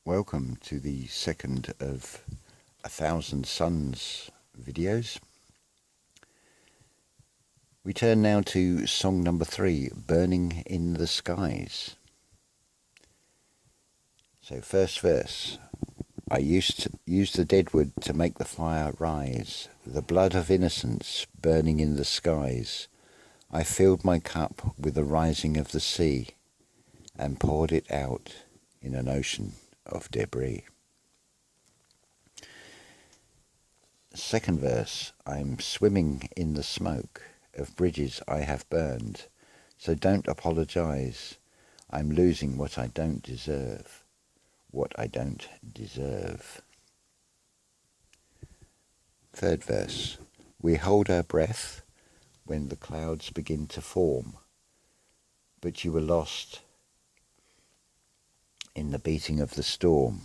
Welcome to the second of 1,000 Suns videos. We turn now to song number 3, Burning in the Skies. So first verse. I used to use the deadwood to make the fire rise, the blood of innocence burning in the skies. I filled my cup with the rising of the sea and poured it out in an ocean of debris. Second verse, I'm swimming in the smoke of bridges I have burned, so don't apologize. I'm losing what I don't deserve, what I don't deserve. Third verse, we hold our breath when the clouds begin to form, but you were lost in the beating of the storm,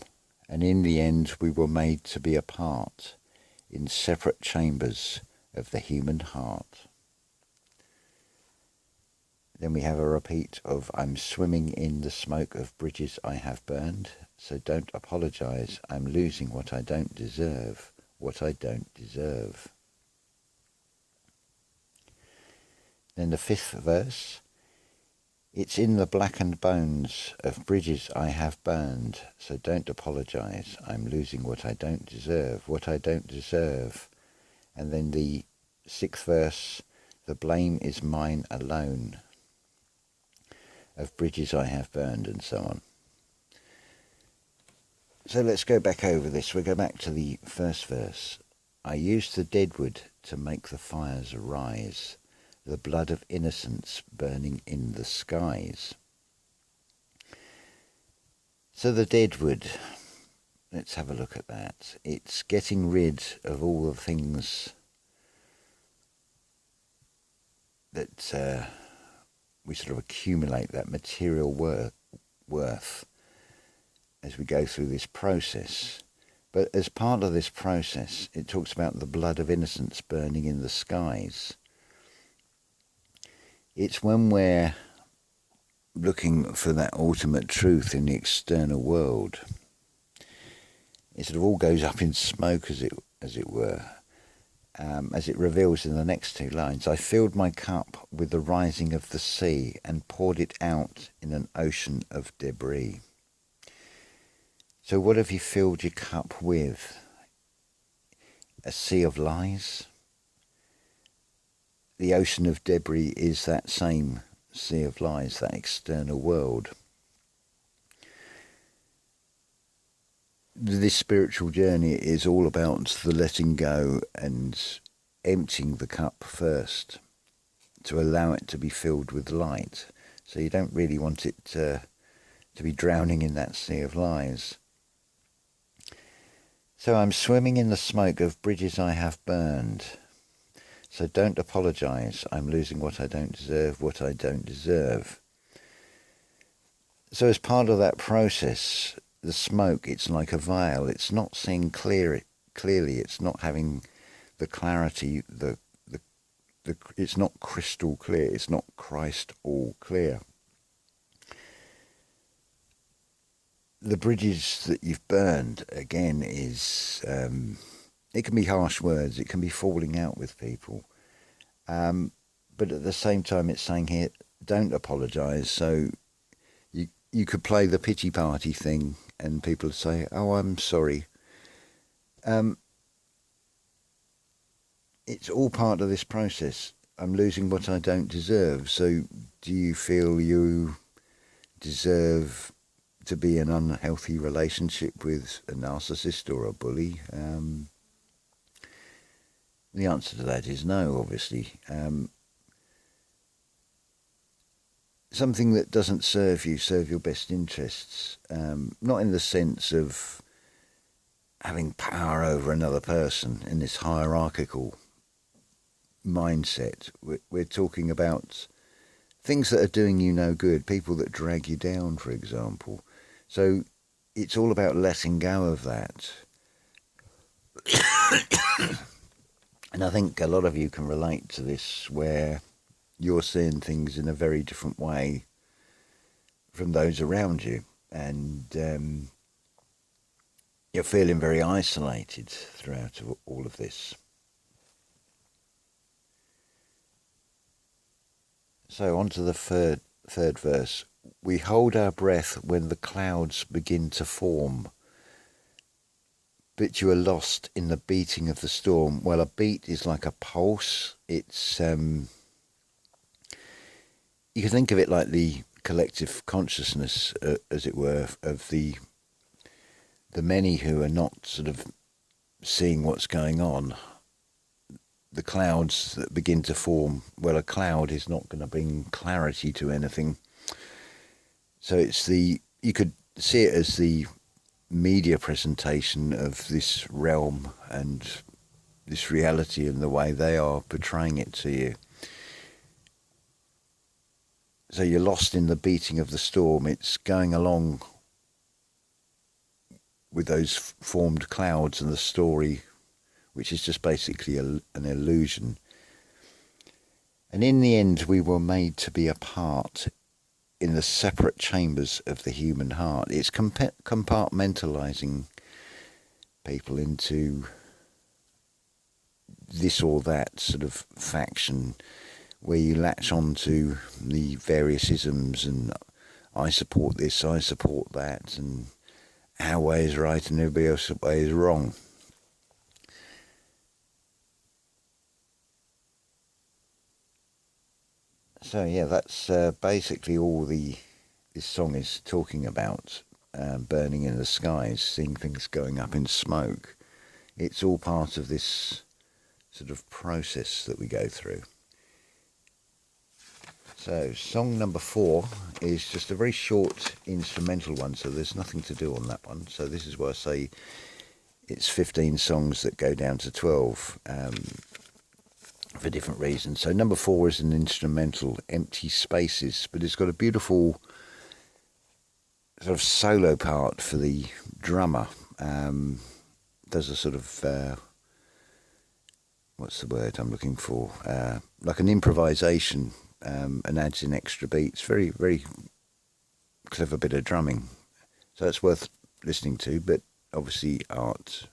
and in the end we were made to be apart in separate chambers of the human heart. Then we have a repeat of I'm swimming in the smoke of bridges I have burned, so don't apologize, I'm losing what I don't deserve, what I don't deserve. Then the fifth verse, it's in the blackened bones of bridges I have burned, so don't apologize. I'm losing what I don't deserve, what I don't deserve. And then the sixth verse, the blame is mine alone, of bridges I have burned, and so on. So let's go back over this. We'll go back to the first verse. I used the deadwood to make the fires arise, the blood of innocence burning in the skies. So the deadwood, let's have a look at that. It's getting rid of all the things that we sort of accumulate, that material worth as we go through this process. But as part of this process, it talks about the blood of innocence burning in the skies. It's when we're looking for that ultimate truth in the external world. It sort of all goes up in smoke, as it were, as it reveals in the next two lines. I filled my cup with the rising of the sea and poured it out in an ocean of debris. So what have you filled your cup with? A sea of lies? The ocean of debris is that same sea of lies, that external world. This spiritual journey is all about the letting go and emptying the cup first to allow it to be filled with light. So you don't really want it to be drowning in that sea of lies. So I'm swimming in the smoke of bridges I have burned. So don't apologize. I'm losing what I don't deserve, what I don't deserve. So as part of that process, the smoke, it's like a veil. It's not seeing clearly. It's not having the clarity. It's not crystal clear. It's not Christ all clear. The bridges that you've burned, again, is... it can be harsh words, it can be falling out with people. But at the same time, it's saying here, don't apologise. So you could play the pity party thing and people say, oh, I'm sorry. It's all part of this process. I'm losing what I don't deserve. So do you feel you deserve to be in an unhealthy relationship with a narcissist or a bully? The answer to that is no, obviously. Something that doesn't serve your best interests. Not in the sense of having power over another person in this hierarchical mindset. We're talking about things that are doing you no good, people that drag you down, for example. So it's all about letting go of that. And I think a lot of you can relate to this, where you're seeing things in a very different way from those around you. And you're feeling very isolated throughout all of this. So on to the third verse. We hold our breath when the clouds begin to form, but you are lost in the beating of the storm. Well, a beat is like a pulse. It's you can think of it like the collective consciousness, as it were, of the many who are not sort of seeing what's going on. The clouds that begin to form, well, a cloud is not going to bring clarity to anything. So it's you could see it as the media presentation of this realm and this reality and the way they are portraying it to you. So you're lost in the beating of the storm. It's going along with those formed clouds and the story, which is just basically an illusion. And in the end, we were made to be apart in the separate chambers of the human heart. It's compartmentalizing people into this or that sort of faction, where you latch on to the various isms and I support this, I support that, and our way is right and everybody else's way is wrong. So yeah, that's basically all this song is talking about, burning in the skies, seeing things going up in smoke. It's all part of this sort of process that we go through. So song number 4 is just a very short instrumental one, so there's nothing to do on that one. So this is why I say it's 15 songs that go down to 12. For different reasons. So number 4 is an instrumental, Empty Spaces, but it's got a beautiful sort of solo part for the drummer. Does a sort of what's the word I'm looking for? Like an improvisation, and adds in extra beats. Very, very clever bit of drumming. So it's worth listening to. But obviously, art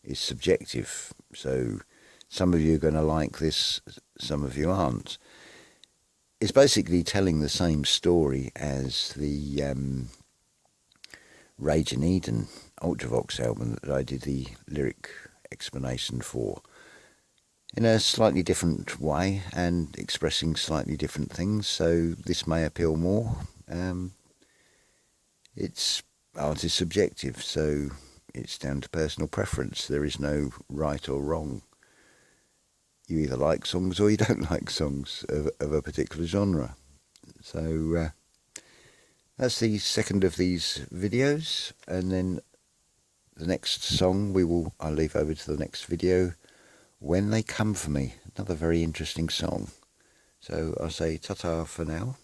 is subjective. So some of you are going to like this, some of you aren't. It's basically telling the same story as the Rage in Eden Ultravox album that I did the lyric explanation for, in a slightly different way and expressing slightly different things. So this may appeal more. It's art is subjective, so it's down to personal preference. There is no right or wrong. You either like songs or you don't like songs of a particular genre. So that's the second of these videos, and then the next song I'll leave over to the next video, When They Come For Me, another very interesting song. So I'll say ta-ta for now.